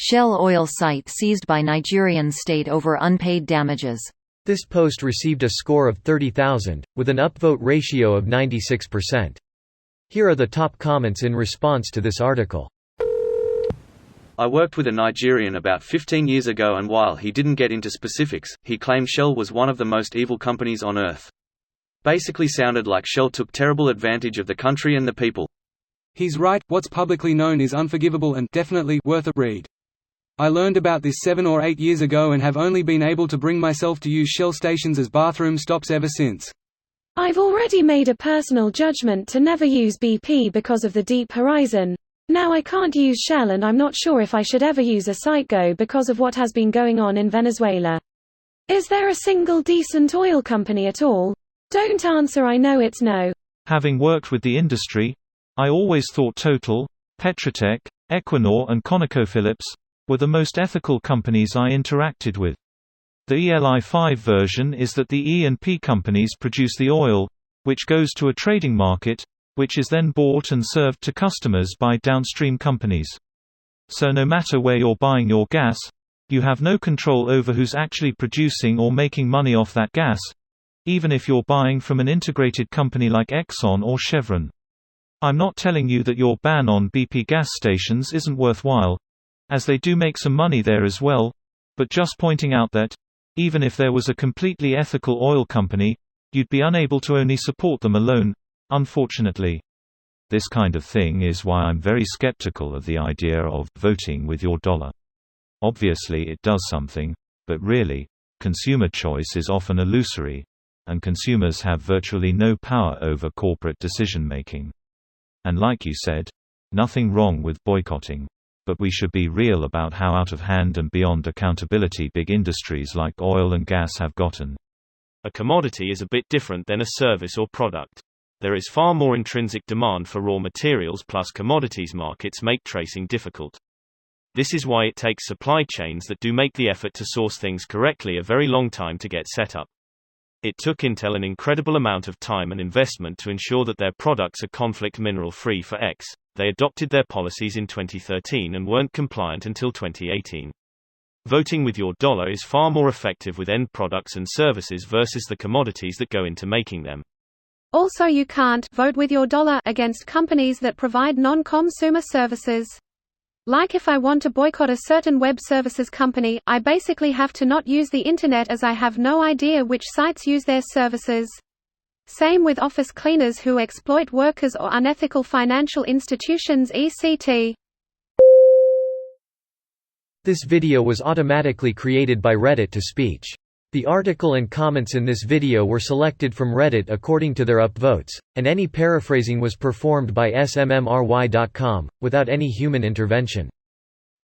Shell oil site seized by Nigerian state over unpaid damages. This post received a score of 30,000, with an upvote ratio of 96%. Here are the top comments in response to this article. I worked with a Nigerian about 15 years ago, and while he didn't get into specifics, he claimed Shell was one of the most evil companies on earth. Basically sounded like Shell took terrible advantage of the country and the people. He's right, what's publicly known is unforgivable and definitely worth a read. I learned about this 7 or 8 years ago and have only been able to bring myself to use Shell stations as bathroom stops ever since. I've already made a personal judgment to never use BP because of the deep horizon. Now I can't use Shell, and I'm not sure if I should ever use a Citgo because of what has been going on in Venezuela. Is there a single decent oil company at all? Don't answer, I know it's no. Having worked with the industry, I always thought Total, Petrotech, Equinor and ConocoPhillips were the most ethical companies I interacted with. The ELI5 version is that the E&P companies produce the oil, which goes to a trading market, which is then bought and served to customers by downstream companies. So no matter where you're buying your gas, you have no control over who's actually producing or making money off that gas, even if you're buying from an integrated company like Exxon or Chevron. I'm not telling you that your ban on BP gas stations isn't worthwhile, as they do make some money there as well, but just pointing out that, even if there was a completely ethical oil company, you'd be unable to only support them alone, unfortunately. This kind of thing is why I'm very skeptical of the idea of voting with your dollar. Obviously it does something, but really, consumer choice is often illusory, and consumers have virtually no power over corporate decision-making. And like you said, nothing wrong with boycotting. But we should be real about how out of hand and beyond accountability big industries like oil and gas have gotten. A commodity is a bit different than a service or product. There is far more intrinsic demand for raw materials, plus commodities markets make tracing difficult. This is why it takes supply chains that do make the effort to source things correctly a very long time to get set up. It took Intel an incredible amount of time and investment to ensure that their products are conflict mineral-free for X. They adopted their policies in 2013 and weren't compliant until 2018. Voting with your dollar is far more effective with end products and services versus the commodities that go into making them. Also, you can't vote with your dollar against companies that provide non-consumer services. Like if I want to boycott a certain web services company, I basically have to not use the internet as I have no idea which sites use their services. Same with office cleaners who exploit workers or unethical financial institutions etc. This video was automatically created by Reddit to speech. The article and comments in this video were selected from Reddit according to their upvotes, and any paraphrasing was performed by smmry.com, without any human intervention.